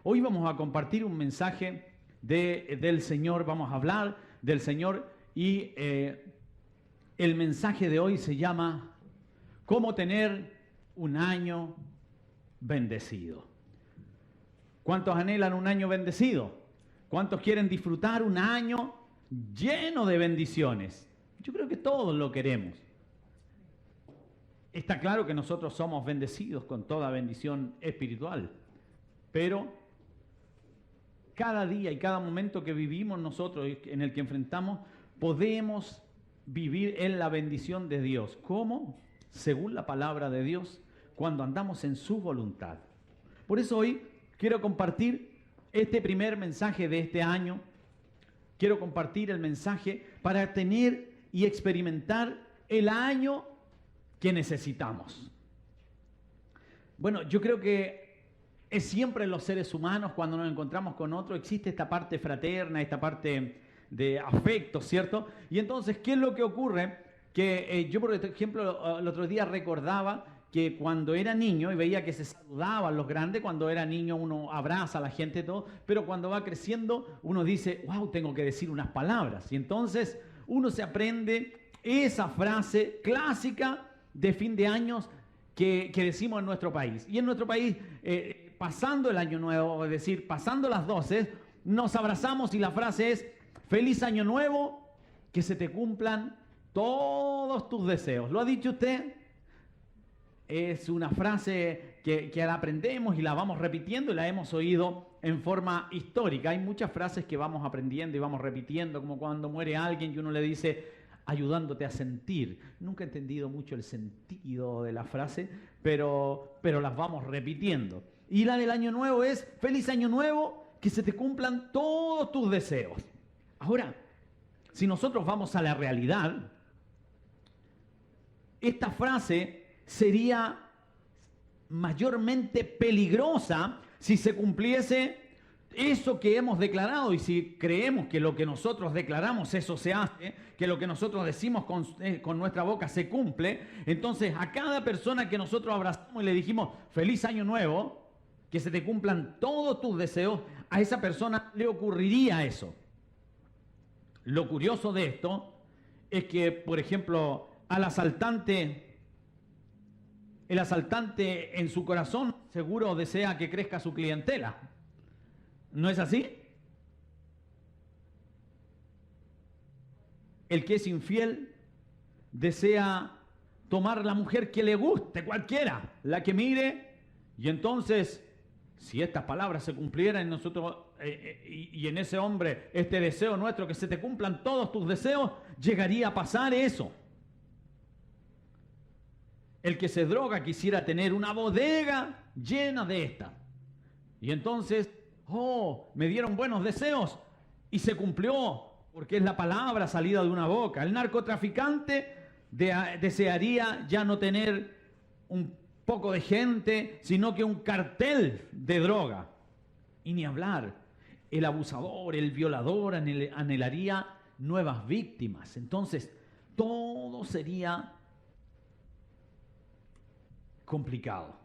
Hoy vamos a compartir un mensaje del Señor, vamos a hablar del Señor y el mensaje de hoy se llama ¿Cómo tener un año bendecido? ¿Cuántos anhelan un año bendecido? ¿Cuántos quieren disfrutar un año lleno de bendiciones? Yo creo que todos lo queremos. Está claro que nosotros somos bendecidos con toda bendición espiritual, pero cada día y cada momento que vivimos nosotros, en el que enfrentamos, podemos vivir en la bendición de Dios. ¿Cómo? Según la palabra de Dios, cuando andamos en su voluntad. Por eso hoy quiero compartir este primer mensaje de este año. Quiero compartir el mensaje para tener y experimentar el año que necesitamos. Bueno, yo creo que es siempre en los seres humanos, cuando nos encontramos con otro, existe esta parte fraterna, esta parte de afecto, ¿cierto? Y entonces, ¿qué es lo que ocurre? Que yo, por ejemplo, el otro día recordaba que cuando era niño, y veía que se saludaban los grandes, cuando era niño uno abraza a la gente y todo, pero cuando va creciendo uno dice, wow, tengo que decir unas palabras. Y entonces uno se aprende esa frase clásica de fin de años que decimos en nuestro país. Y en nuestro país, pasando el año nuevo, es decir, pasando las 12, nos abrazamos y la frase es, feliz año nuevo, que se te cumplan todos tus deseos. ¿Lo ha dicho usted? Es una frase que la aprendemos y la vamos repitiendo y la hemos oído en forma histórica. Hay muchas frases que vamos aprendiendo y vamos repitiendo, como cuando muere alguien y uno le dice, ayudándote a sentir. Nunca he entendido mucho el sentido de la frase, pero las vamos repitiendo. Y la del año nuevo es, feliz año nuevo, que se te cumplan todos tus deseos. Ahora, si nosotros vamos a la realidad, esta frase sería mayormente peligrosa si se cumpliese eso que hemos declarado, y si creemos que lo que nosotros declaramos eso se hace, que lo que nosotros decimos con nuestra boca se cumple. Entonces a cada persona que nosotros abrazamos y le dijimos feliz año nuevo, que se te cumplan todos tus deseos, a esa persona le ocurriría eso. Lo curioso de esto es que, por ejemplo, el asaltante en su corazón seguro desea que crezca su clientela. ¿No es así? El que es infiel desea tomar la mujer que le guste, cualquiera, la que mire, y entonces, si estas palabras se cumplieran en nosotros y en ese hombre, este deseo nuestro, que se te cumplan todos tus deseos, llegaría a pasar eso. El que se droga quisiera tener una bodega llena de estas. Y entonces, me dieron buenos deseos y se cumplió, porque es la palabra salida de una boca. El narcotraficante desearía ya no tener un poco de gente, sino que un cartel de droga. Y ni hablar, el abusador, el violador anhelaría nuevas víctimas. Entonces, todo sería complicado.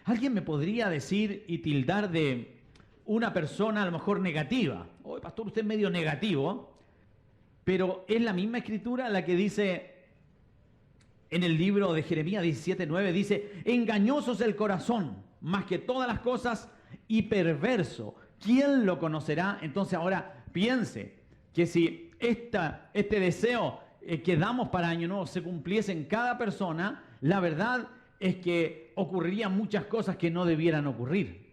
Alguien me podría decir y tildar de una persona a lo mejor negativa. Oye, pastor, usted es medio negativo, pero es la misma escritura la que dice en el libro de Jeremías 17:9, dice, engañoso es el corazón, más que todas las cosas, y perverso. ¿Quién lo conocerá? Entonces ahora piense que si este deseo que damos para Año Nuevo se cumpliese en cada persona, la verdad es que ocurrirían muchas cosas que no debieran ocurrir.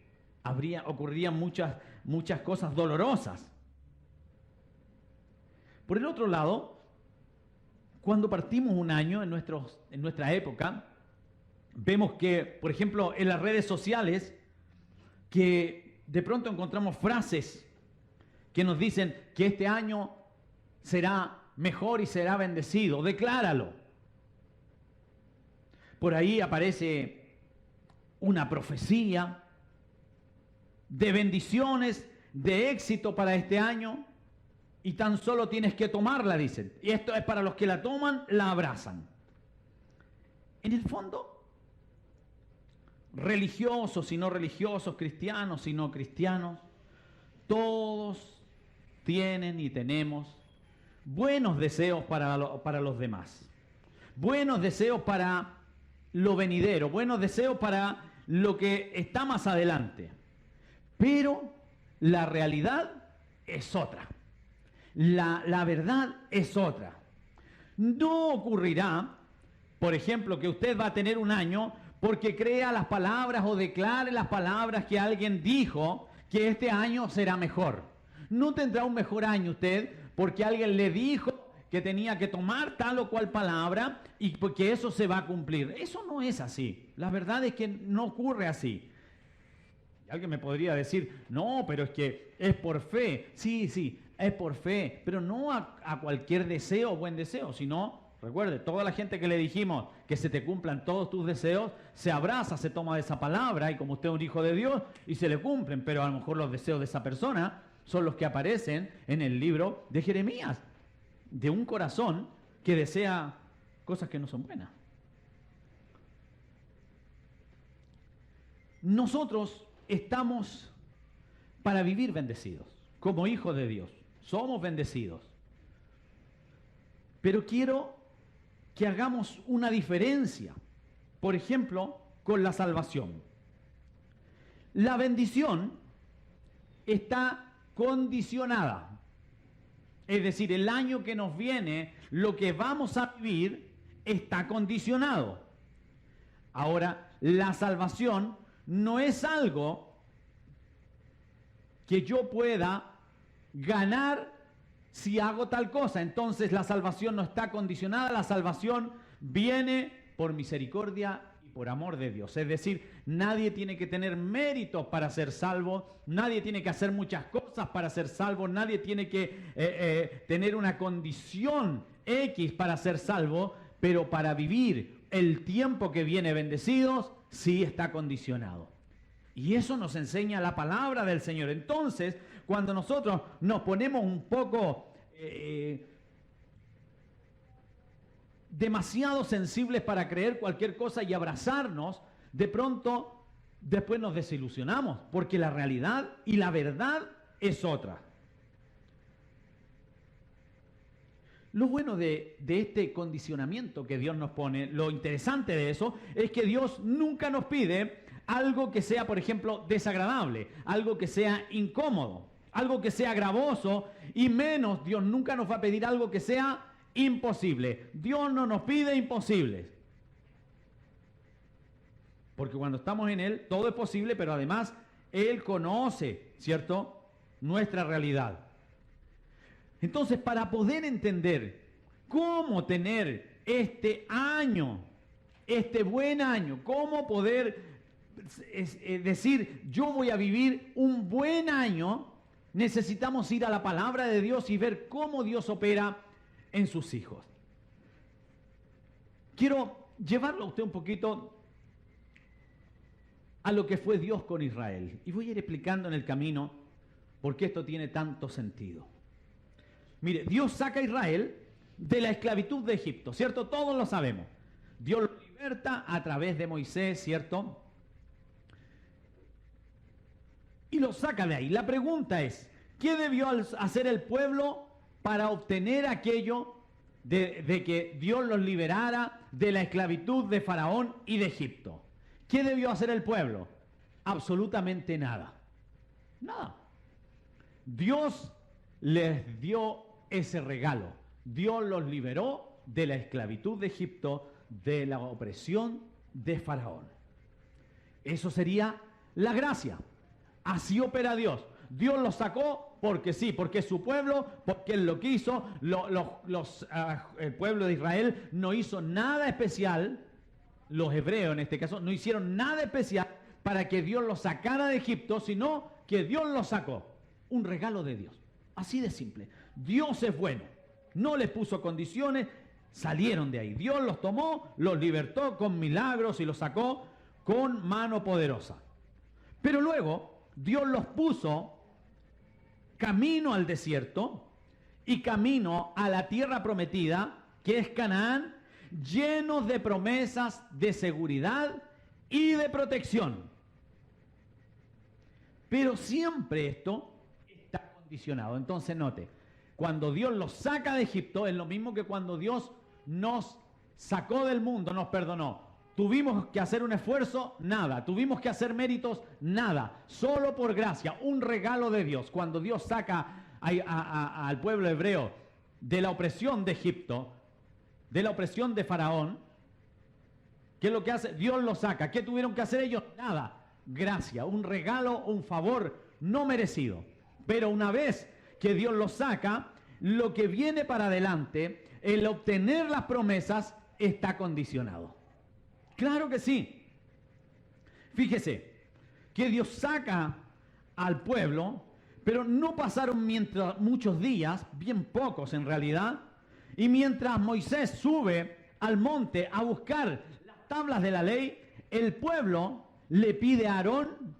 Ocurrirían muchas cosas dolorosas. Por el otro lado, cuando partimos un año en nuestra época, vemos que, por ejemplo, en las redes sociales, que de pronto encontramos frases que nos dicen que este año será mejor y será bendecido. Decláralo. Por ahí aparece una profecía de bendiciones, de éxito para este año, y tan solo tienes que tomarla, dicen. Y esto es para los que la toman, la abrazan. En el fondo, religiosos y no religiosos, cristianos y no cristianos, todos tienen y tenemos buenos deseos para los demás, buenos deseos para lo venidero, buenos deseos para lo que está más adelante. Pero la realidad es otra. La verdad es otra. No ocurrirá, por ejemplo, que usted va a tener un año porque crea las palabras o declare las palabras que alguien dijo que este año será mejor. No tendrá un mejor año usted porque alguien le dijo que tenía que tomar tal o cual palabra y porque eso se va a cumplir. Eso no es así. La verdad es que no ocurre así. Y alguien me podría decir, no, pero es que es por fe. Sí, es por fe, pero no a cualquier deseo o buen deseo, sino, recuerde, toda la gente que le dijimos que se te cumplan todos tus deseos, se abraza, se toma de esa palabra y como usted es un hijo de Dios y se le cumplen, pero a lo mejor los deseos de esa persona son los que aparecen en el libro de Jeremías, de un corazón que desea cosas que no son buenas. Nosotros estamos para vivir bendecidos, como hijos de Dios. Somos bendecidos. Pero quiero que hagamos una diferencia, por ejemplo, con la salvación. La bendición está condicionada. Es decir, el año que nos viene, lo que vamos a vivir, está condicionado. Ahora, la salvación no es algo que yo pueda ganar si hago tal cosa. Entonces la salvación no está condicionada, la salvación viene por misericordia y por amor de Dios. Es decir, nadie tiene que tener méritos para ser salvo, nadie tiene que hacer muchas cosas para ser salvo, nadie tiene que tener una condición X para ser salvo, pero para vivir el tiempo que viene bendecidos, sí está condicionado. Y eso nos enseña la palabra del Señor. Entonces, cuando nosotros nos ponemos un poco demasiado sensibles para creer cualquier cosa y abrazarnos, de pronto después nos desilusionamos, porque la realidad y la verdad es otra. Lo bueno de este condicionamiento que Dios nos pone, lo interesante de eso, es que Dios nunca nos pide algo que sea, por ejemplo, desagradable, algo que sea incómodo, algo que sea gravoso, y menos Dios nunca nos va a pedir algo que sea imposible. Dios no nos pide imposibles. Porque cuando estamos en Él, todo es posible, pero además Él conoce, ¿cierto?, nuestra realidad. Entonces, para poder entender cómo tener este año, este buen año, cómo poder decir, yo voy a vivir un buen año, necesitamos ir a la palabra de Dios y ver cómo Dios opera en sus hijos. Quiero llevarlo a usted un poquito a lo que fue Dios con Israel. Y voy a ir explicando en el camino por qué esto tiene tanto sentido. Mire, Dios saca a Israel de la esclavitud de Egipto, ¿cierto? Todos lo sabemos. Dios lo liberta a través de Moisés, ¿cierto? Y lo saca de ahí. La pregunta es, ¿qué debió hacer el pueblo para obtener aquello de que Dios los liberara de la esclavitud de Faraón y de Egipto? ¿Qué debió hacer el pueblo? Absolutamente nada. Nada. Dios les dio ese regalo. Dios los liberó de la esclavitud de Egipto, de la opresión de Faraón. Eso sería la gracia. Así opera Dios. Dios los sacó porque sí, porque es su pueblo, porque Él lo quiso. El pueblo de Israel no hizo nada especial. Los hebreos en este caso no hicieron nada especial para que Dios los sacara de Egipto, sino que Dios los sacó. Un regalo de Dios. Así de simple. Dios es bueno. No les puso condiciones, salieron de ahí. Dios los tomó, los libertó con milagros y los sacó con mano poderosa. Pero luego Dios los puso camino al desierto y camino a la tierra prometida, que es Canaán, llenos de promesas de seguridad y de protección. Pero siempre esto está condicionado. Entonces note, cuando Dios los saca de Egipto, es lo mismo que cuando Dios nos sacó del mundo, nos perdonó. Tuvimos que hacer un esfuerzo, nada. Tuvimos que hacer méritos, nada. Solo por gracia, un regalo de Dios. Cuando Dios saca al pueblo hebreo de la opresión de Egipto, de la opresión de Faraón, ¿qué es lo que hace? Dios lo saca. ¿Qué tuvieron que hacer ellos? Nada. Gracia, un regalo, un favor no merecido. Pero una vez que Dios lo saca, lo que viene para adelante, el obtener las promesas, está condicionado. Claro que sí. Fíjese que Dios saca al pueblo, pero no pasaron muchos días, bien pocos en realidad, y mientras Moisés sube al monte a buscar las tablas de la ley, el pueblo le pide a Aarón,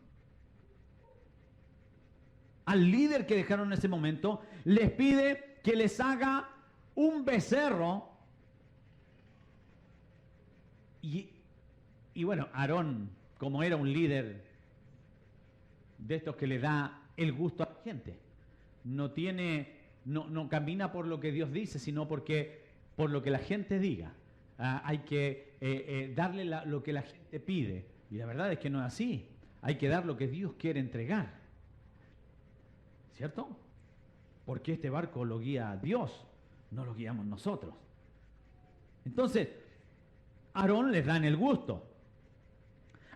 al líder que dejaron en ese momento, les pide que les haga un becerro. Y bueno, Aarón, como era un líder de estos que le da el gusto a la gente, no camina por lo que Dios dice, sino por lo que la gente diga. Hay que darle lo que la gente pide. Y la verdad es que no es así. Hay que dar lo que Dios quiere entregar. ¿Cierto? Porque este barco lo guía Dios, no lo guiamos nosotros. Entonces, Aarón les dan el gusto.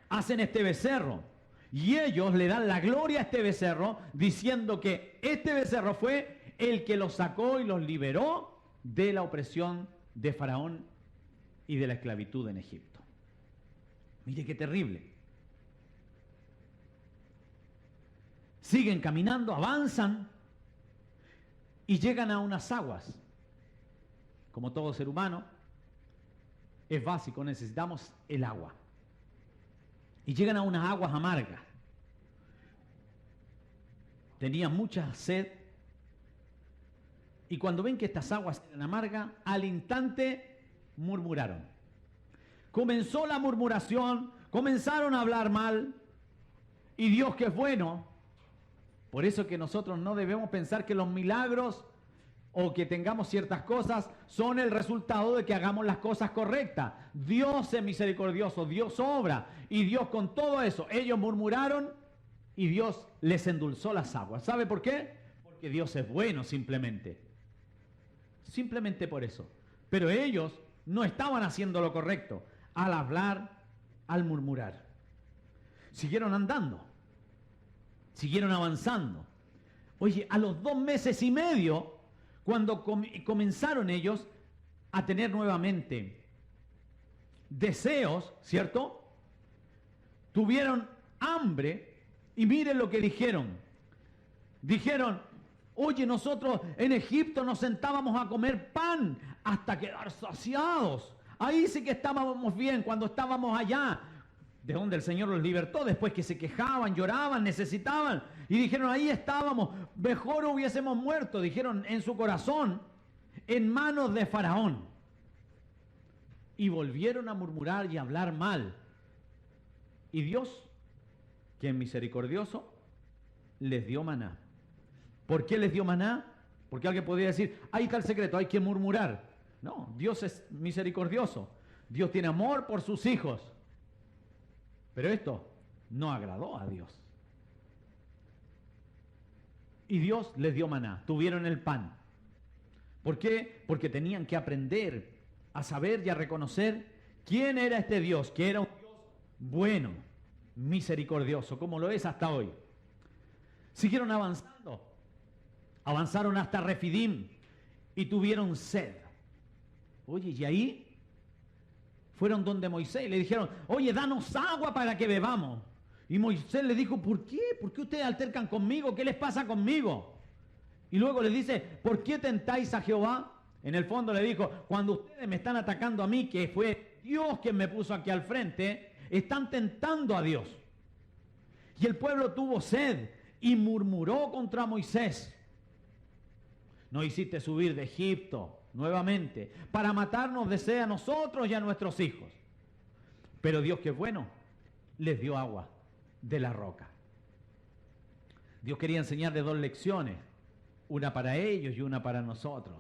Hacen este becerro. Y ellos le dan la gloria a este becerro, diciendo que este becerro fue el que los sacó y los liberó de la opresión de Faraón y de la esclavitud en Egipto. Mire qué terrible. Siguen caminando, avanzan y llegan a unas aguas. Como todo ser humano, es básico, necesitamos el agua. Y llegan a unas aguas amargas. Tenían mucha sed. Y cuando ven que estas aguas eran amargas, al instante murmuraron. Comenzó la murmuración, comenzaron a hablar mal. Y Dios, que es bueno. Por eso que nosotros no debemos pensar que los milagros o que tengamos ciertas cosas son el resultado de que hagamos las cosas correctas. Dios es misericordioso, Dios obra, y Dios con todo eso, ellos murmuraron y Dios les endulzó las aguas. ¿Sabe por qué? Porque Dios es bueno simplemente. Simplemente por eso. Pero ellos no estaban haciendo lo correcto al hablar, al murmurar. Siguieron andando, siguieron avanzando. Oye, a los 2 meses y medio, cuando comenzaron ellos a tener nuevamente deseos, ¿cierto? Tuvieron hambre y miren lo que dijeron. Dijeron, oye, nosotros en Egipto nos sentábamos a comer pan hasta quedar saciados. Ahí sí que estábamos bien cuando estábamos allá, de donde el Señor los libertó, después que se quejaban, lloraban, necesitaban. Y dijeron, ahí estábamos, mejor hubiésemos muerto, dijeron en su corazón, en manos de Faraón. Y volvieron a murmurar y a hablar mal. Y Dios, que es misericordioso, les dio maná. ¿Por qué les dio maná? Porque alguien podría decir, ahí está el secreto, hay que murmurar. No, Dios es misericordioso. Dios tiene amor por sus hijos. Pero esto no agradó a Dios. Y Dios les dio maná, tuvieron el pan. ¿Por qué? Porque tenían que aprender a saber y a reconocer quién era este Dios, que era un Dios bueno, misericordioso, como lo es hasta hoy. Siguieron avanzando. Avanzaron hasta Refidim y tuvieron sed. Oye, y ahí fueron donde Moisés y le dijeron, oye, danos agua para que bebamos. Y Moisés le dijo, ¿por qué? ¿Por qué ustedes altercan conmigo? ¿Qué les pasa conmigo? Y luego les dice, ¿por qué tentáis a Jehová? En el fondo le dijo, cuando ustedes me están atacando a mí, que fue Dios quien me puso aquí al frente, están tentando a Dios. Y el pueblo tuvo sed y murmuró contra Moisés. Nos hiciste subir de Egipto nuevamente para matarnos de sed a nosotros y a nuestros hijos. Pero Dios, que es bueno, les dio agua de la roca. Dios quería enseñarles dos lecciones, una para ellos y una para nosotros.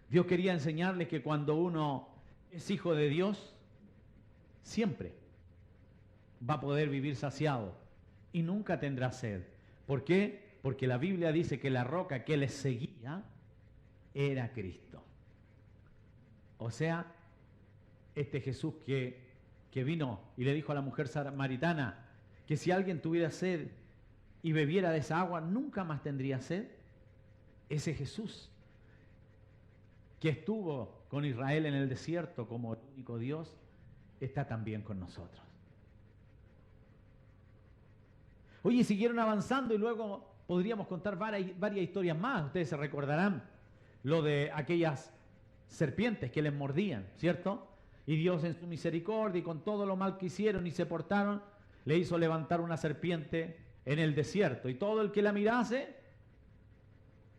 Dios quería enseñarles que cuando uno es hijo de Dios, siempre va a poder vivir saciado y nunca tendrá sed. ¿Por qué? Porque la Biblia dice que la roca que les seguía era Cristo. O sea, este Jesús que vino y le dijo a la mujer samaritana que si alguien tuviera sed y bebiera de esa agua, nunca más tendría sed. Ese Jesús que estuvo con Israel en el desierto como el único Dios, está también con nosotros. Oye, siguieron avanzando y luego podríamos contar varias historias más. Ustedes se recordarán lo de aquellas serpientes que les mordían, ¿cierto? Y Dios en su misericordia y con todo lo mal que hicieron y se portaron, le hizo levantar una serpiente en el desierto. Y todo el que la mirase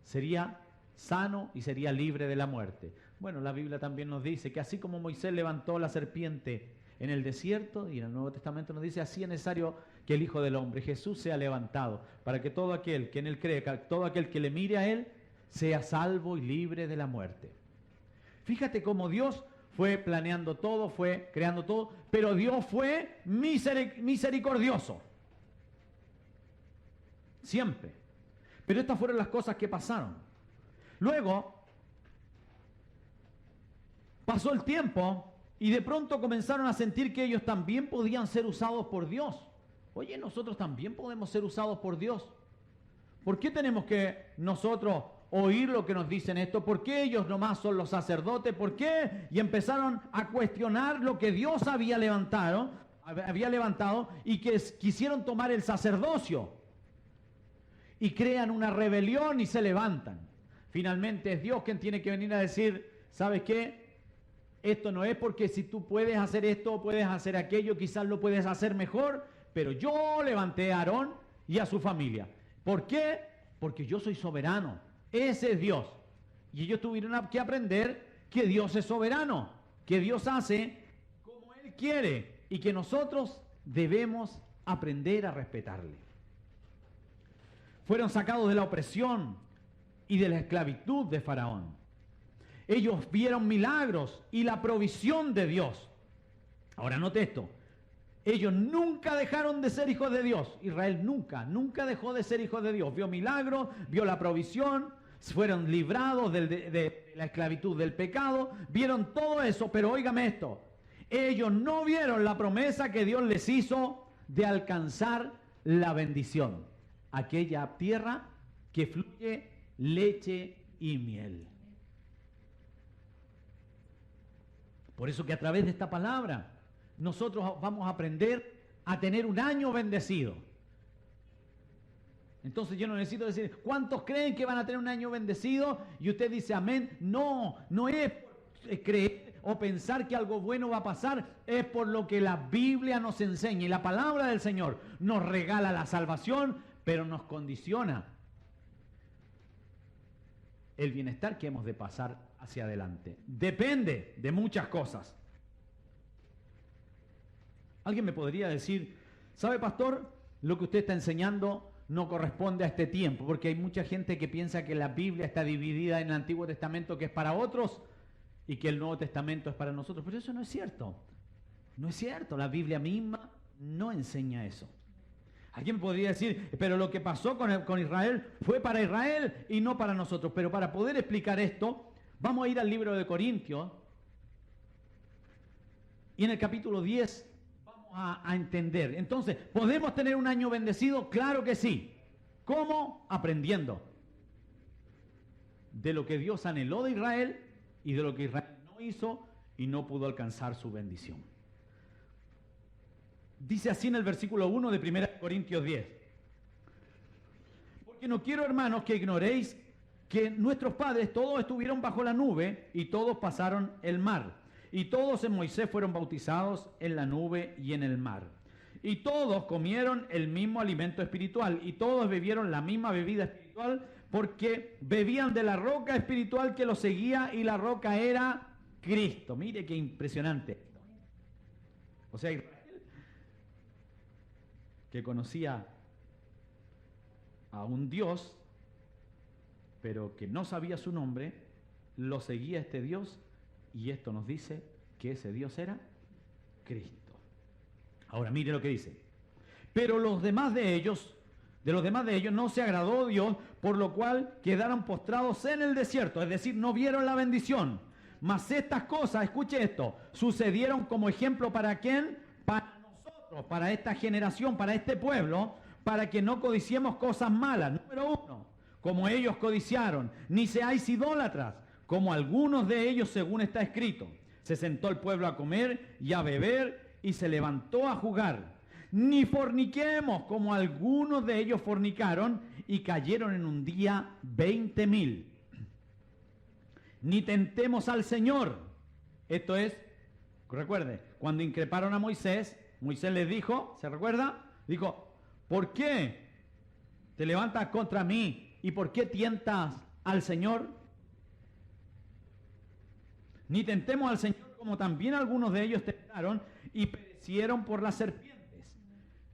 sería sano y sería libre de la muerte. Bueno, la Biblia también nos dice que así como Moisés levantó la serpiente en el desierto, y en el Nuevo Testamento nos dice, así es necesario que el Hijo del Hombre, Jesús, sea levantado, para que todo aquel que en él cree, todo aquel que le mire a él, sea salvo y libre de la muerte. Fíjate cómo Dios fue planeando todo, fue creando todo, pero Dios fue misericordioso. Siempre. Pero estas fueron las cosas que pasaron. Luego, pasó el tiempo y de pronto comenzaron a sentir que ellos también podían ser usados por Dios. Oye, nosotros también podemos ser usados por Dios. ¿Por qué tenemos que nosotros oír lo que nos dicen esto? ¿Por qué ellos nomás son los sacerdotes? ¿Por qué? Y empezaron a cuestionar lo que Dios había levantado y que quisieron tomar el sacerdocio. Y crean una rebelión y se levantan. Finalmente es Dios quien tiene que venir a decir, ¿sabes qué? Esto no es porque si tú puedes hacer esto o puedes hacer aquello, quizás lo puedes hacer mejor, pero yo levanté a Aarón y a su familia. ¿Por qué? Porque yo soy soberano. Ese es Dios. Y ellos tuvieron que aprender que Dios es soberano, que Dios hace como Él quiere y que nosotros debemos aprender a respetarle. Fueron sacados de la opresión y de la esclavitud de Faraón. Ellos vieron milagros y la provisión de Dios. Ahora note esto. Ellos nunca dejaron de ser hijos de Dios. Israel nunca dejó de ser hijos de Dios. Vio milagros, vio la provisión, fueron librados de la esclavitud del pecado, vieron todo eso, pero óigame esto. Ellos no vieron la promesa que Dios les hizo de alcanzar la bendición. Aquella tierra que fluye leche y miel. Por eso que a través de esta palabra nosotros vamos a aprender a tener un año bendecido. Entonces yo no necesito decir, ¿cuántos creen que van a tener un año bendecido? Y usted dice amén. No es creer o pensar que algo bueno va a pasar, es por lo que la Biblia nos enseña. Y la palabra del Señor nos regala la salvación, pero nos condiciona el bienestar que hemos de pasar hacia adelante. Depende de muchas cosas. Alguien me podría decir, ¿sabe, pastor? Lo que usted está enseñando no corresponde a este tiempo, porque hay mucha gente que piensa que la Biblia está dividida en el Antiguo Testamento, que es para otros, y que el Nuevo Testamento es para nosotros. Pero eso no es cierto. No es cierto. La Biblia misma no enseña eso. Alguien podría decir, pero lo que pasó con Israel fue para Israel y no para nosotros. Pero para poder explicar esto, vamos a ir al libro de Corintios. Y en el capítulo 10 vamos a entender. Entonces, ¿podemos tener un año bendecido? Claro que sí. ¿Cómo? Aprendiendo de lo que Dios anheló de Israel y de lo que Israel no hizo y no pudo alcanzar su bendición. Dice así en el versículo 1 de 1 Corintios 10. Porque no quiero, hermanos, que ignoréis que nuestros padres todos estuvieron bajo la nube y todos pasaron el mar. Y todos en Moisés fueron bautizados en la nube y en el mar. Y todos comieron el mismo alimento espiritual y todos bebieron la misma bebida espiritual porque bebían de la roca espiritual que los seguía y la roca era Cristo. Mire qué impresionante. O sea, que conocía a un Dios, pero que no sabía su nombre, lo seguía este Dios, y esto nos dice que ese Dios era Cristo. Ahora mire lo que dice. Pero de los demás de ellos no se agradó Dios, por lo cual quedaron postrados en el desierto, es decir, no vieron la bendición. Mas estas cosas, escuche esto, sucedieron como ejemplo ¿para quién? Para nosotros, para esta generación, para este pueblo, para que no codiciemos cosas malas. Número 1, como ellos codiciaron, ni seáis idólatras, como algunos de ellos, según está escrito. Se sentó el pueblo a comer y a beber, y se levantó a jugar. Ni forniquemos, como algunos de ellos fornicaron, y cayeron en un día 20,000. Ni tentemos al Señor. Esto es, recuerde, cuando increparon a Moisés, Moisés les dijo, ¿se recuerda? Dijo, ¿por qué te levantas contra mí y por qué tientas al Señor? Ni tentemos al Señor, como también algunos de ellos tentaron y perecieron por las serpientes.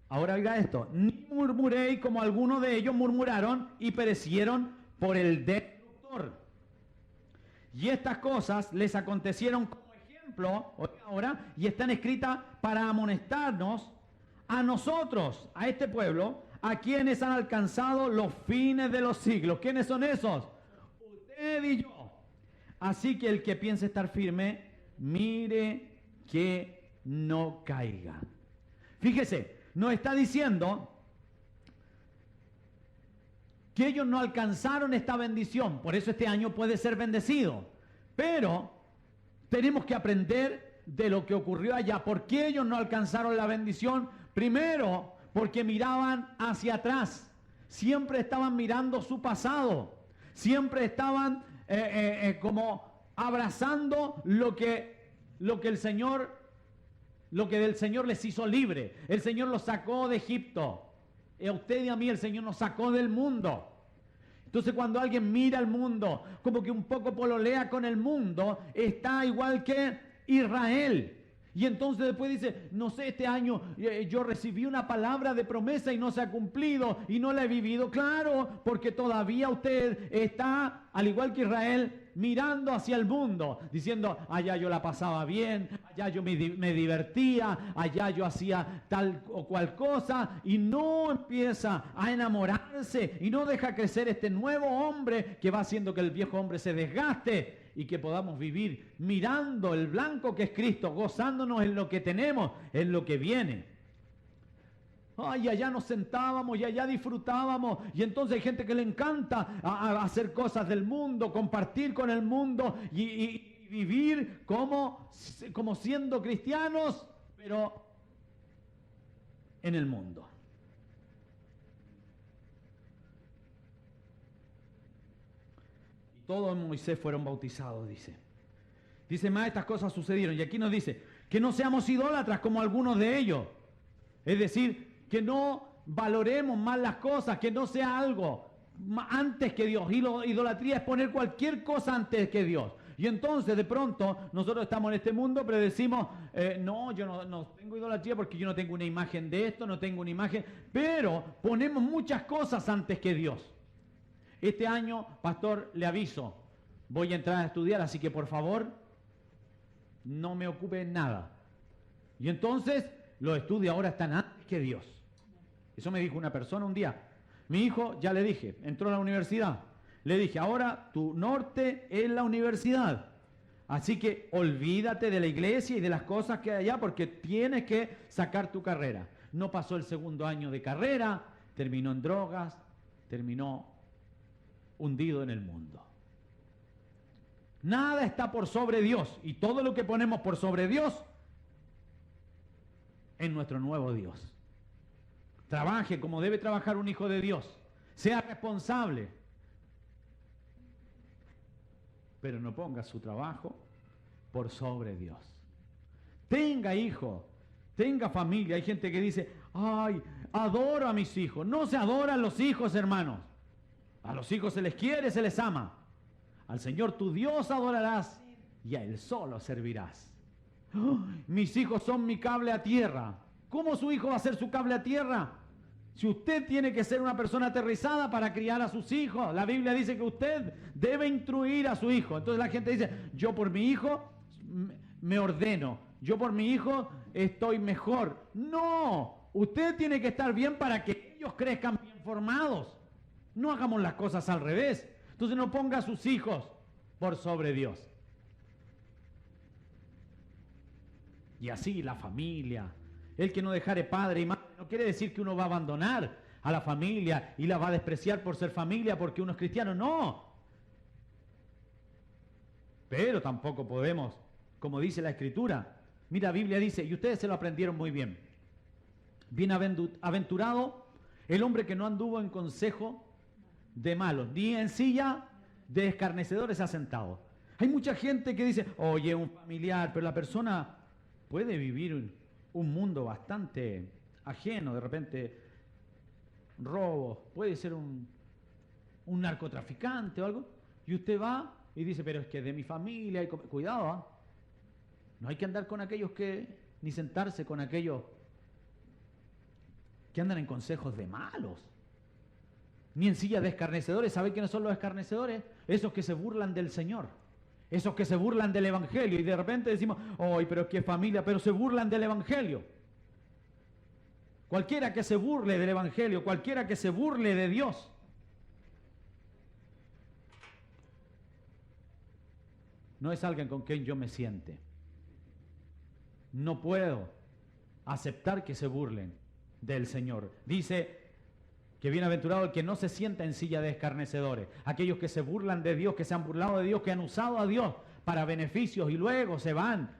Ahora oiga esto, ni murmuréis como algunos de ellos murmuraron y perecieron por el destructor. Y estas cosas les acontecieron como ejemplo, ahora, y están escritas para amonestarnos a nosotros, a este pueblo, a quienes han alcanzado los fines de los siglos. ¿Quiénes son esos? Usted y yo. Así que el que piense estar firme, mire que no caiga. Fíjese, nos está diciendo que ellos no alcanzaron esta bendición, por eso este año puede ser bendecido. Pero tenemos que aprender de lo que ocurrió allá. ¿Por qué ellos no alcanzaron la bendición? Primero, porque miraban hacia atrás. Siempre estaban mirando su pasado. Siempre estaban como abrazando lo que el Señor, lo que del Señor les hizo libre. El Señor los sacó de Egipto. A usted y a mí el Señor nos sacó del mundo. Entonces cuando alguien mira al mundo, como que un poco pololea con el mundo, está igual que Israel. Y entonces después dice, no sé, este año yo recibí una palabra de promesa y no se ha cumplido y no la he vivido. Claro, porque todavía usted está, al igual que Israel, mirando hacia el mundo, diciendo, allá yo la pasaba bien, allá yo me divertía, allá yo hacía tal o cual cosa, y no empieza a enamorarse y no deja crecer este nuevo hombre que va haciendo que el viejo hombre se desgaste y que podamos vivir mirando el blanco que es Cristo, gozándonos en lo que tenemos, en lo que viene. Ay, allá nos sentábamos y allá disfrutábamos, y entonces hay gente que le encanta hacer cosas del mundo, compartir con el mundo y vivir como siendo cristianos, pero en el mundo. Y todos en Moisés fueron bautizados, dice. Dice más, estas cosas sucedieron, y aquí nos dice, que no seamos idólatras como algunos de ellos. Es decir, que no valoremos más las cosas, que no sea algo antes que Dios. Y idolatría es poner cualquier cosa antes que Dios. Y entonces de pronto nosotros estamos en este mundo, pero decimos, no, yo no tengo idolatría porque yo no tengo una imagen de esto, no tengo una imagen, pero ponemos muchas cosas antes que Dios. Este año, pastor, le aviso, voy a entrar a estudiar, así que por favor, no me ocupe en nada. Y entonces los estudios ahora están antes que Dios. Eso me dijo una persona un día. Mi hijo, ya le dije, entró a la universidad. Le dije, ahora tu norte es la universidad. Así que olvídate de la iglesia y de las cosas que hay allá porque tienes que sacar tu carrera. No pasó el segundo año de carrera, terminó en drogas, terminó hundido en el mundo. Nada está por sobre Dios y todo lo que ponemos por sobre Dios es nuestro nuevo Dios. Trabaje como debe trabajar un hijo de Dios. Sea responsable. Pero no ponga su trabajo por sobre Dios. Tenga hijo, tenga familia. Hay gente que dice, ay, adoro a mis hijos. No se adoran los hijos, hermanos. A los hijos se les quiere, se les ama. Al Señor tu Dios adorarás y a Él solo servirás. Oh, mis hijos son mi cable a tierra. ¿Cómo su hijo va a ser su cable a tierra? Si usted tiene que ser una persona aterrizada para criar a sus hijos, la Biblia dice que usted debe instruir a su hijo. Entonces la gente dice, yo por mi hijo me ordeno, yo por mi hijo estoy mejor. No, usted tiene que estar bien para que ellos crezcan bien formados. No hagamos las cosas al revés. Entonces no ponga a sus hijos por sobre Dios. Y así la familia. El que no dejare padre y madre no quiere decir que uno va a abandonar a la familia y la va a despreciar por ser familia porque uno es cristiano. No. Pero tampoco podemos, como dice la Escritura. Mira, la Biblia dice, y ustedes se lo aprendieron muy bien. Bienaventurado el hombre que no anduvo en consejo de malos, ni en silla de escarnecedores asentado. Hay mucha gente que dice, oye, un familiar, pero la persona puede vivir un mundo bastante ajeno, de repente robos, puede ser un narcotraficante o algo, y usted va y dice, pero es que de mi familia, cuidado, ¿eh? No hay que andar con aquellos ni sentarse con aquellos que andan en consejos de malos, ni en silla de escarnecedores. ¿Sabe quiénes son los escarnecedores? Esos que se burlan del Señor, esos que se burlan del Evangelio, y de repente decimos, ¡ay, pero qué familia! Pero se burlan del Evangelio. Cualquiera que se burle del Evangelio, cualquiera que se burle de Dios, no es alguien con quien yo me siente. No puedo aceptar que se burlen del Señor. Dice que bienaventurado el que no se sienta en silla de escarnecedores. Aquellos que se burlan de Dios, que se han burlado de Dios, que han usado a Dios para beneficios y luego se van.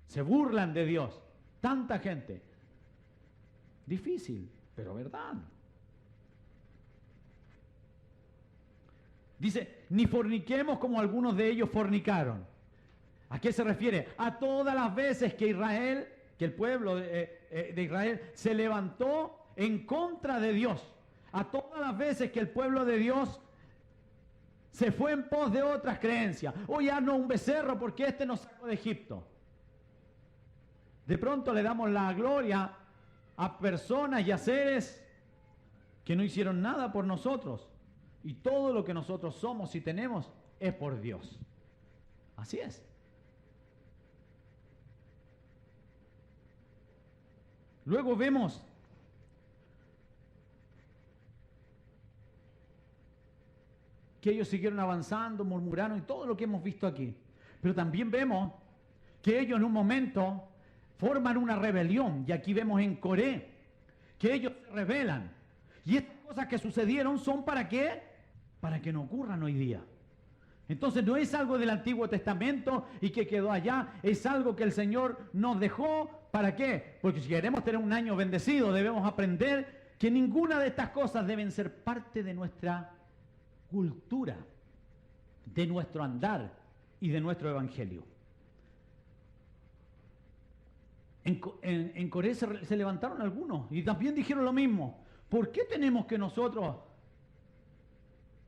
Se burlan de Dios. Tanta gente. Difícil, pero verdad. Dice, ni forniquemos como algunos de ellos fornicaron. ¿A qué se refiere? A todas las veces que el pueblo de Israel se levantó en contra de Dios. A todas las veces que el pueblo de Dios se fue en pos de otras creencias. Oye, no un becerro porque este nos sacó de Egipto. De pronto le damos la gloria a personas y a seres que no hicieron nada por nosotros. Y todo lo que nosotros somos y tenemos es por Dios. Así es. Luego vemos que ellos siguieron avanzando, murmuraron y todo lo que hemos visto aquí. Pero también vemos que ellos en un momento forman una rebelión. Y aquí vemos en Coré que ellos se rebelan. Y estas cosas que sucedieron son ¿para qué? Para que no ocurran hoy día. Entonces no es algo del Antiguo Testamento y que quedó allá, es algo que el Señor nos dejó. ¿Para qué? Porque si queremos tener un año bendecido, debemos aprender que ninguna de estas cosas deben ser parte de nuestra cultura, de nuestro andar y de nuestro evangelio. En Corea se levantaron algunos y también dijeron lo mismo. ¿Por qué tenemos que nosotros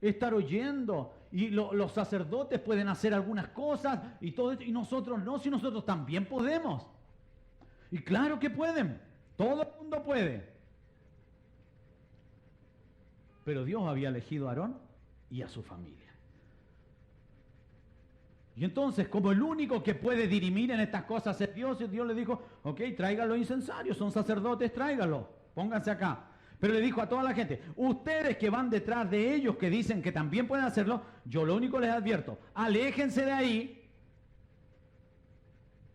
estar oyendo? Y los sacerdotes pueden hacer algunas cosas y todo esto, y nosotros no, si nosotros también podemos. Y claro que pueden, todo el mundo puede. Pero Dios había elegido a Aarón y a su familia. Y entonces, como el único que puede dirimir en estas cosas es Dios, y Dios le dijo, ok, tráiganlo incensarios, son sacerdotes, tráiganlo, pónganse acá. Pero le dijo a toda la gente, ustedes que van detrás de ellos, que dicen que también pueden hacerlo, yo lo único les advierto, aléjense de ahí,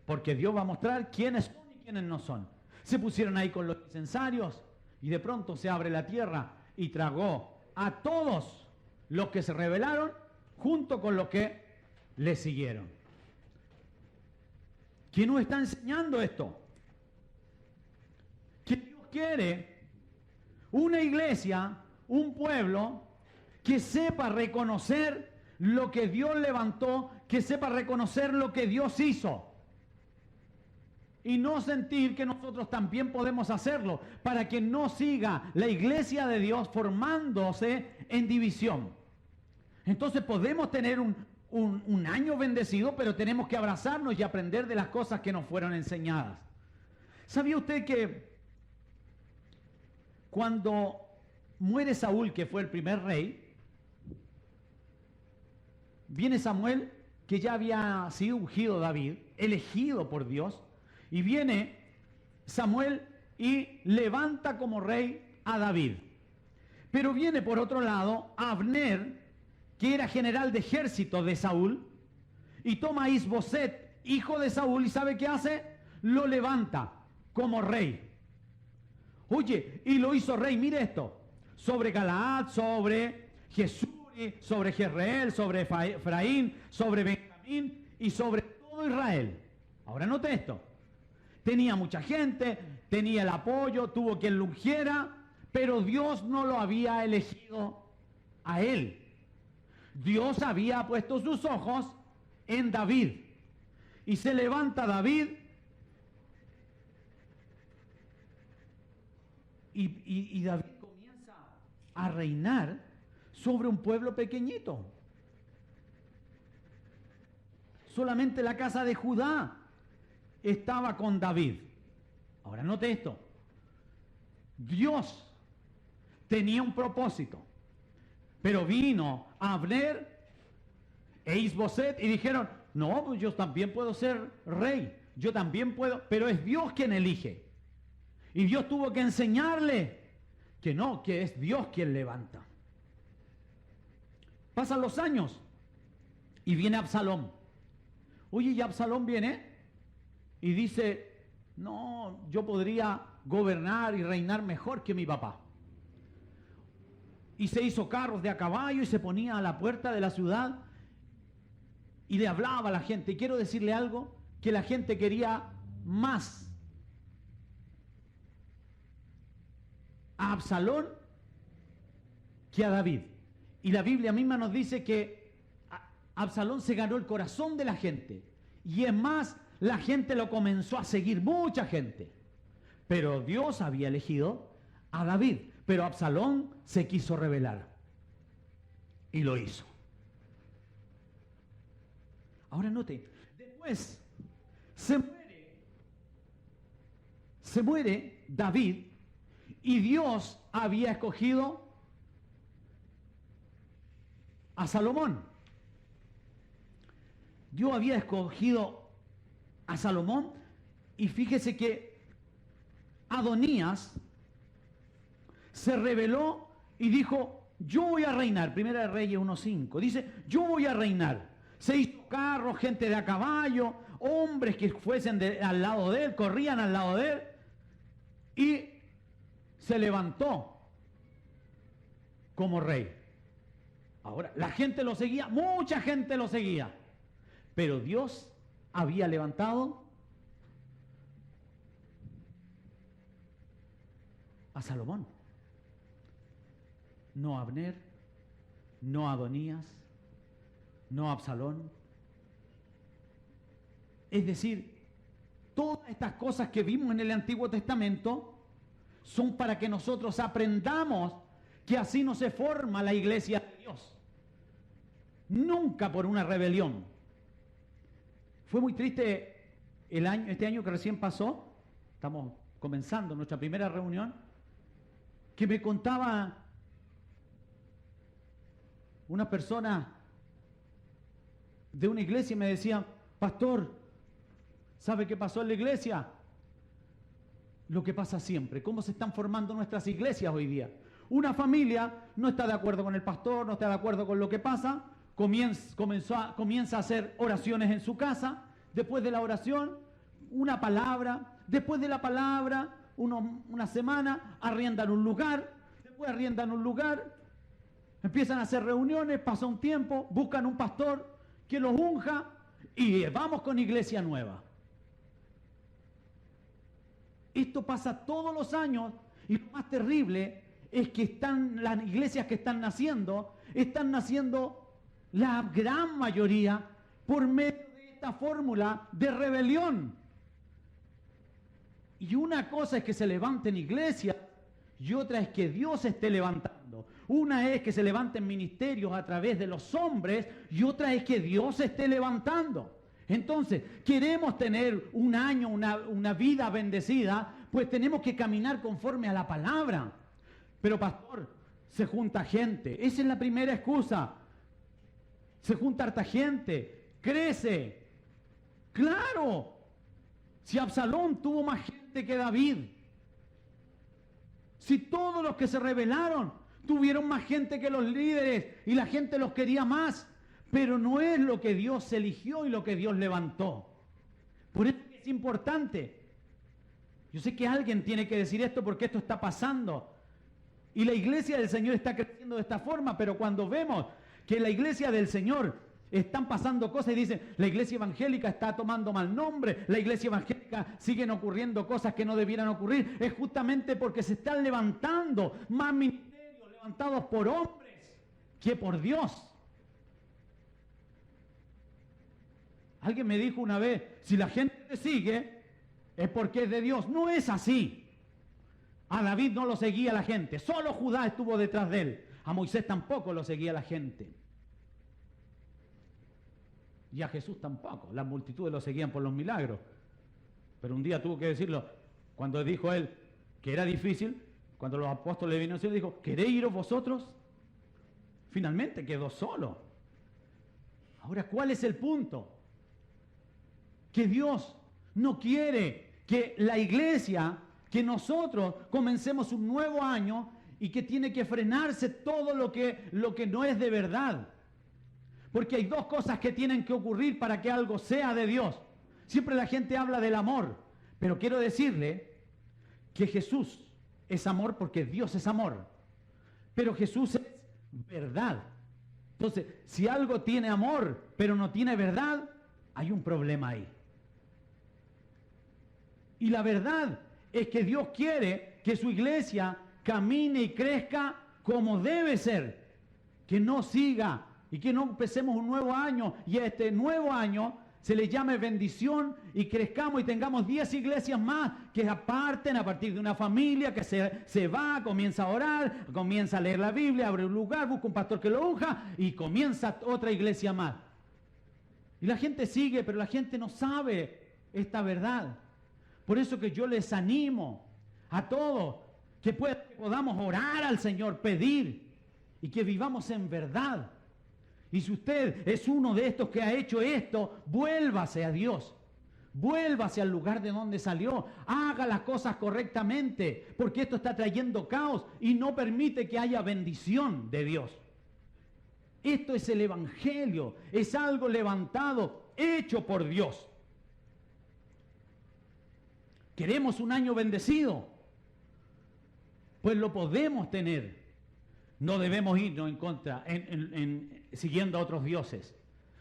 porque Dios va a mostrar quiénes son y quiénes no son. Se pusieron ahí con los incensarios, y de pronto se abre la tierra, y tragó a todos los que se rebelaron, junto con los que le siguieron. ¿Quién nos está enseñando esto? Que Dios quiere una iglesia, un pueblo que sepa reconocer lo que Dios levantó, que sepa reconocer lo que Dios hizo. Y no sentir que nosotros también podemos hacerlo, para que no siga la iglesia de Dios formándose en división. Entonces podemos tener un año bendecido, pero tenemos que abrazarnos y aprender de las cosas que nos fueron enseñadas. ¿Sabía usted que cuando muere Saúl, que fue el primer rey, viene Samuel, que ya había sido ungido David, elegido por Dios, y viene Samuel y levanta como rey a David. Pero viene por otro lado Abner, que era general de ejército de Saúl, y toma a Isboset, hijo de Saúl, y ¿sabe qué hace? Lo levanta como rey. Oye, y lo hizo rey, mire esto, sobre Galaad, sobre Jesús, sobre Jezreel, sobre Efraín, sobre Benjamín y sobre todo Israel. Ahora note esto. Tenía mucha gente, tenía el apoyo, tuvo quien lo ungiera, pero Dios no lo había elegido a él. Dios había puesto sus ojos en David. Y se levanta David y David comienza a reinar sobre un pueblo pequeñito. Solamente la casa de Judá estaba con David. Ahora note esto. Dios tenía un propósito, pero vino Abner e Isboset y dijeron, no, pues yo también puedo ser rey, yo también puedo, pero es Dios quien elige. Y Dios tuvo que enseñarle que no, que es Dios quien levanta. Pasan los años y viene Absalón. Oye, y Absalón viene y dice, no, yo podría gobernar y reinar mejor que mi papá. Y se hizo carros de a caballo y se ponía a la puerta de la ciudad y le hablaba a la gente. Y quiero decirle algo, que la gente quería más a Absalón que a David. Y la Biblia misma nos dice que Absalón se ganó el corazón de la gente. Y es más, la gente lo comenzó a seguir, mucha gente. Pero Dios había elegido a David. Pero Absalón se quiso rebelar. Y lo hizo. Ahora note, después se muere David y Dios había escogido a Salomón. Dios había escogido a Salomón y fíjese que Adonías se rebeló y dijo, yo voy a reinar. Primera de Reyes 1:5. Dice, yo voy a reinar. Se hizo carros, gente de a caballo, hombres que fuesen al lado de él, corrían al lado de él, y se levantó como rey. Ahora, la gente lo seguía, mucha gente lo seguía, pero Dios había levantado a Salomón. No a Abner, no a Adonías, no a Absalón. Es decir, todas estas cosas que vimos en el Antiguo Testamento son para que nosotros aprendamos que así no se forma la iglesia de Dios. Nunca por una rebelión. Fue muy triste este año que recién pasó, estamos comenzando nuestra primera reunión, que me contaba una persona de una iglesia y me decía, pastor, ¿sabe qué pasó en la iglesia? Lo que pasa siempre, cómo se están formando nuestras iglesias hoy día. Una familia no está de acuerdo con el pastor, no está de acuerdo con lo que pasa, comienza a hacer oraciones en su casa, después de la oración, una palabra, después de la palabra, una semana, arriendan un lugar, después arriendan un lugar, empiezan a hacer reuniones, pasa un tiempo, buscan un pastor que los unja y vamos con iglesia nueva. Esto pasa todos los años y lo más terrible es que las iglesias que están naciendo la gran mayoría por medio de esta fórmula de rebelión. Y una cosa es que se levanten iglesias y otra es que Dios esté levantando. Una es que se levanten ministerios a través de los hombres y otra es que Dios esté levantando. Entonces, queremos tener un año, una vida bendecida, pues tenemos que caminar conforme a la palabra. Pero pastor, se junta gente. Esa es la primera excusa. Se junta harta gente. Crece. Claro. Si Absalón tuvo más gente que David. Si todos los que se rebelaron tuvieron más gente que los líderes y la gente los quería más. Pero no es lo que Dios eligió y lo que Dios levantó. Por eso es importante. Yo sé que alguien tiene que decir esto porque esto está pasando. Y la iglesia del Señor está creciendo de esta forma, pero cuando vemos que la iglesia del Señor están pasando cosas y dicen, la iglesia evangélica está tomando mal nombre, la iglesia evangélica siguen ocurriendo cosas que no debieran ocurrir, es justamente porque se están levantando más ministerios levantados por hombres que por Dios. Alguien me dijo una vez, si la gente te sigue, es porque es de Dios. No es así. A David no lo seguía la gente, solo Judá estuvo detrás de él. A Moisés tampoco lo seguía la gente. Y a Jesús tampoco. Las multitudes lo seguían por los milagros. Pero un día tuvo que decirlo, cuando dijo él que era difícil, cuando los apóstoles vinieron, él dijo, ¿queréis iros vosotros? Finalmente quedó solo. Ahora, ¿cuál es el punto? Que Dios no quiere que la iglesia, que nosotros comencemos un nuevo año y que tiene que frenarse todo lo que no es de verdad. Porque hay dos cosas que tienen que ocurrir para que algo sea de Dios. Siempre la gente habla del amor, pero quiero decirle que Jesús es amor porque Dios es amor. Pero Jesús es verdad. Entonces, si algo tiene amor, pero no tiene verdad, hay un problema ahí. Y la verdad es que Dios quiere que su iglesia camine y crezca como debe ser. Que no siga y que no empecemos un nuevo año y a este nuevo año se le llame bendición y crezcamos y tengamos 10 iglesias más que aparten a partir de una familia que se va, comienza a orar, comienza a leer la Biblia, abre un lugar, busca un pastor que lo unja y comienza otra iglesia más. Y la gente sigue, pero la gente no sabe esta verdad. Por eso que yo les animo a todos que podamos orar al Señor, pedir y que vivamos en verdad. Y si usted es uno de estos que ha hecho esto, vuélvase a Dios. Vuélvase al lugar de donde salió. Haga las cosas correctamente, porque esto está trayendo caos y no permite que haya bendición de Dios. Esto es el Evangelio, es algo levantado, hecho por Dios. ¿Queremos un año bendecido? Pues lo podemos tener. No debemos irnos en contra, siguiendo a otros dioses.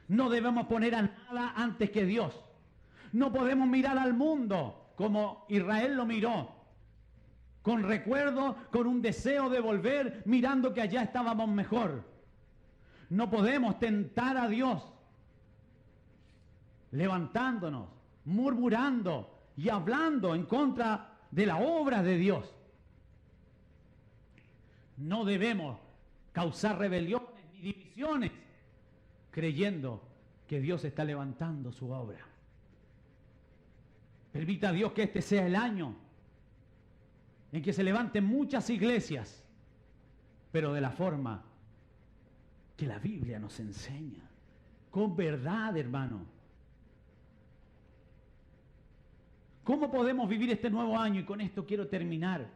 No debemos poner a nada antes que Dios. No podemos mirar al mundo como Israel lo miró, con recuerdo, con un deseo de volver, mirando que allá estábamos mejor. No podemos tentar a Dios, levantándonos, murmurando y hablando en contra de la obra de Dios. No debemos causar rebeliones ni divisiones creyendo que Dios está levantando su obra. Permita a Dios que este sea el año en que se levanten muchas iglesias, pero de la forma que la Biblia nos enseña, con verdad, hermano. ¿Cómo podemos vivir este nuevo año? Y con esto quiero terminar.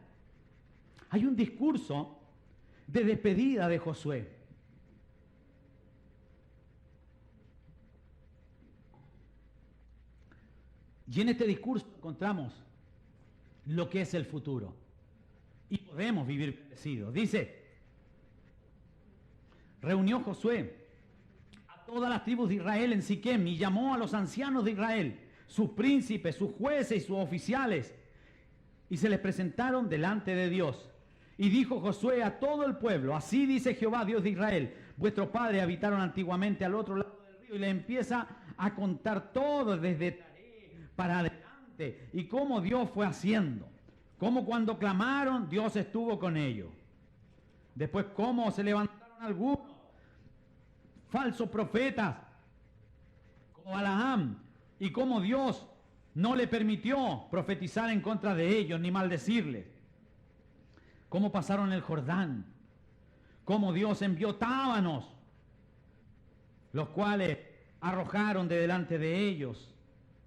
Hay un discurso de despedida de Josué. Y en este discurso encontramos lo que es el futuro. Y podemos vivir bendecidos. Dice, reunió Josué a todas las tribus de Israel en Siquem y llamó a los ancianos de Israel, sus príncipes, sus jueces y sus oficiales, y se les presentaron delante de Dios. Y dijo Josué a todo el pueblo, así dice Jehová, Dios de Israel, vuestros padres habitaron antiguamente al otro lado del río, y le empieza a contar todo desde Taré para adelante, y cómo Dios fue haciendo, cómo cuando clamaron, Dios estuvo con ellos. Después cómo se levantaron algunos falsos profetas, como Balaam, y cómo Dios no le permitió profetizar en contra de ellos, ni maldecirles. cómo pasaron el Jordán, cómo Dios envió tábanos, los cuales arrojaron de delante de ellos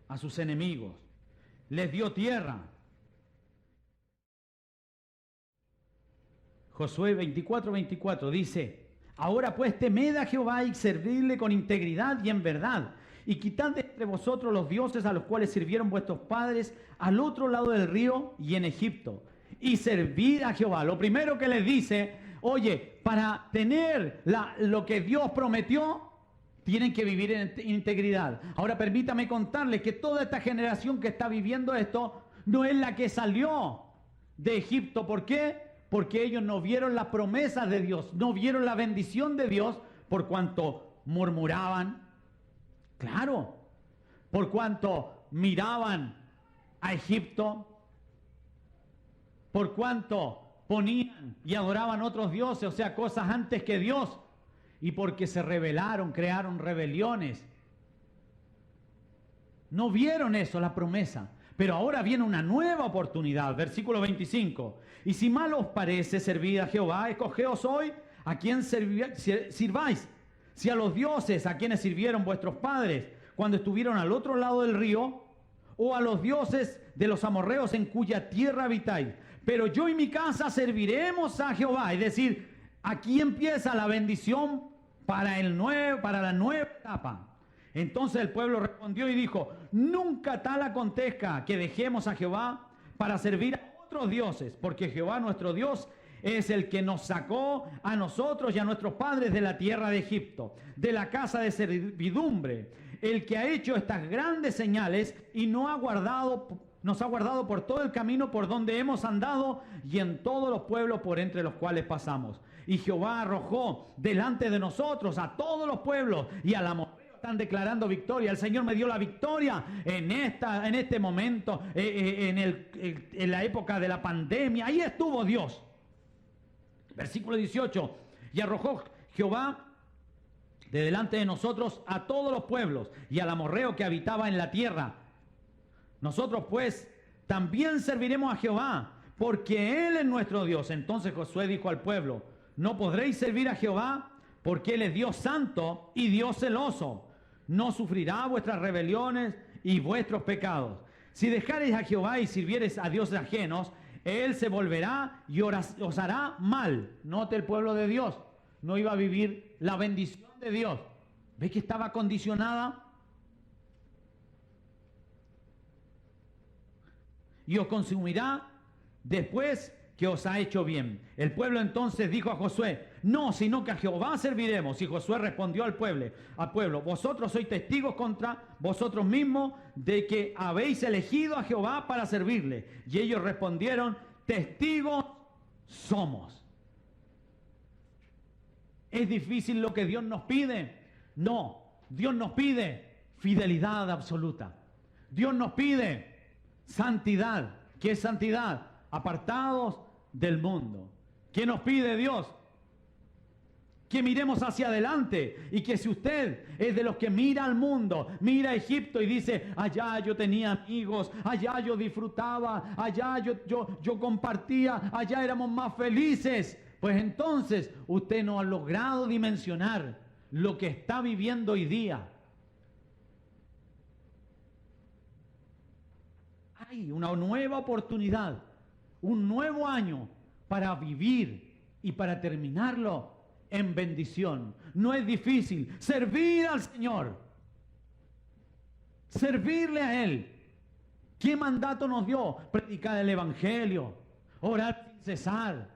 a sus enemigos. Les dio tierra. Josué 24:24 dice: ahora pues temed a Jehová y servidle con integridad y en verdad, y quitad de entre vosotros los dioses a los cuales sirvieron vuestros padres al otro lado del río y en Egipto, y servid a Jehová. Lo primero que les dice: oye, para tener lo que Dios prometió, tienen que vivir en integridad. Ahora permítame contarles que toda esta generación que está viviendo esto no es la que salió de Egipto. ¿Por qué? Porque ellos no vieron las promesas de Dios, no vieron la bendición de Dios, por cuanto murmuraban. Claro, por cuanto miraban a Egipto, por cuanto ponían y adoraban otros dioses, o sea, cosas antes que Dios, y porque se rebelaron, crearon rebeliones. No vieron eso, la promesa. Pero ahora viene una nueva oportunidad. Versículo 25. Y si mal os parece servir a Jehová, escogeos hoy a quién sirváis. Si a los dioses a quienes sirvieron vuestros padres cuando estuvieron al otro lado del río, o a los dioses de los amorreos en cuya tierra habitáis. Pero yo y mi casa serviremos a Jehová. Es decir, aquí empieza la bendición para la nueva etapa. Entonces el pueblo respondió y dijo: nunca tal acontezca que dejemos a Jehová para servir a otros dioses, porque Jehová nuestro Dios es el que nos sacó a nosotros y a nuestros padres de la tierra de Egipto, de la casa de servidumbre, el que ha hecho estas grandes señales y nos ha guardado por todo el camino por donde hemos andado y en todos los pueblos por entre los cuales pasamos. Y Jehová arrojó delante de nosotros a todos los pueblos y a la mujer. Están declarando victoria. El Señor me dio la victoria en este momento, en la época de la pandemia. Ahí estuvo Dios. Versículo 18. Y arrojó Jehová de delante de nosotros a todos los pueblos y al amorreo que habitaba en la tierra. Nosotros pues también serviremos a Jehová, porque Él es nuestro Dios. Entonces Josué dijo al pueblo: no podréis servir a Jehová, porque Él es Dios santo y Dios celoso. No sufrirá vuestras rebeliones y vuestros pecados. Si dejareis a Jehová y sirviereis a dioses ajenos, Él se volverá y os hará mal. Note, el pueblo de Dios no iba a vivir la bendición de Dios. ¿Ve que estaba condicionada? Y os consumirá después que os ha hecho bien. El pueblo entonces dijo a Josué: no, sino que a Jehová serviremos. Y Josué respondió al pueblo: vosotros sois testigos contra vosotros mismos de que habéis elegido a Jehová para servirle. Y ellos respondieron: testigos somos. ¿Es difícil lo que Dios nos pide? No, Dios nos pide fidelidad absoluta. Dios nos pide santidad. ¿Qué es santidad? Apartados del mundo. ¿Qué nos pide Dios? Que miremos hacia adelante, y que si usted es de los que mira al mundo, mira a Egipto y dice: allá yo tenía amigos, allá yo disfrutaba, allá yo compartía, allá éramos más felices, pues entonces usted no ha logrado dimensionar lo que está viviendo hoy día. Hay una nueva oportunidad, un nuevo año para vivir y para terminarlo en bendición. No es difícil servir al Señor, servirle a Él. ¿Qué mandato nos dio? Predicar el Evangelio, orar sin cesar,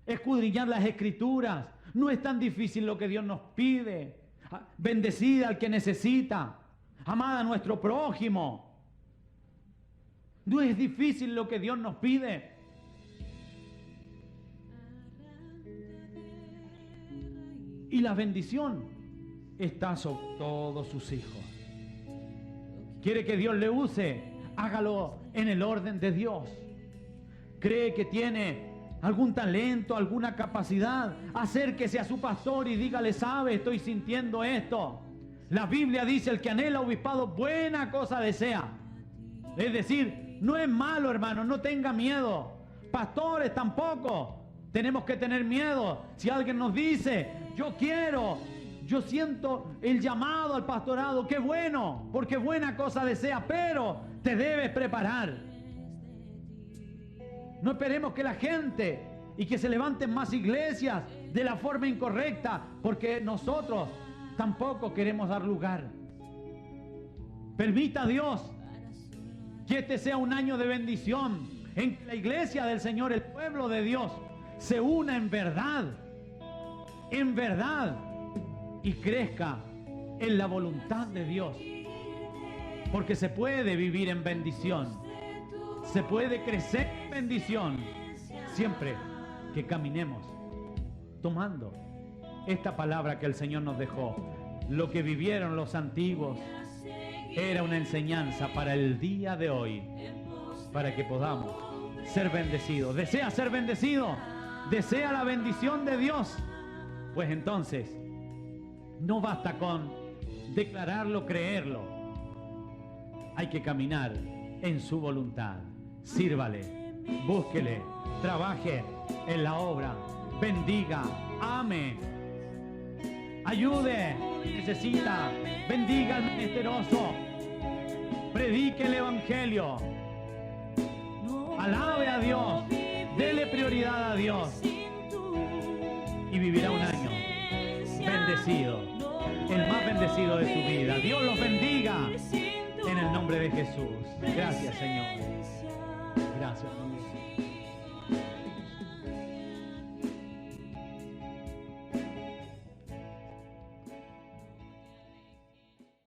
escudriñar las Escrituras. No es tan difícil lo que Dios nos pide. Bendecir al que necesita, amar a nuestro prójimo. No es difícil lo que Dios nos pide. Y la bendición está sobre todos sus hijos. ¿Quiere que Dios le use? Hágalo en el orden de Dios. ¿Cree que tiene algún talento, alguna capacidad? Acérquese a su pastor y dígale: sabe, estoy sintiendo esto. La Biblia dice: el que anhela obispado, buena cosa desea. Es decir, no es malo, hermano, no tenga miedo. pastores tampoco tenemos que tener miedo. Si alguien nos dice, yo quiero, yo siento el llamado al pastorado, qué bueno, porque buena cosa desea, pero te debes preparar. No esperemos que la gente y que se levanten más iglesias de la forma incorrecta, porque nosotros tampoco queremos dar lugar. Permita a Dios que este sea un año de bendición, en que la iglesia del Señor, el pueblo de Dios, se una en verdad, y crezca en la voluntad de Dios. Porque se puede vivir en bendición, se puede crecer en bendición, siempre que caminemos tomando esta palabra que el Señor nos dejó. Lo que vivieron los antiguos era una enseñanza para el día de hoy, para que podamos ser bendecidos. ¿Desea ser bendecido? ¿Desea la bendición de Dios? Pues entonces, no basta con declararlo, creerlo. Hay que caminar en su voluntad. Sírvale, búsquele, trabaje en la obra, bendiga, ame, ayude, necesita, bendiga al menesteroso, predique el evangelio, alabe a Dios, dele prioridad a Dios y vivirá un año bendecido, el más bendecido de su vida. Dios los bendiga en el nombre de Jesús. Gracias, Señor. Gracias, Señor.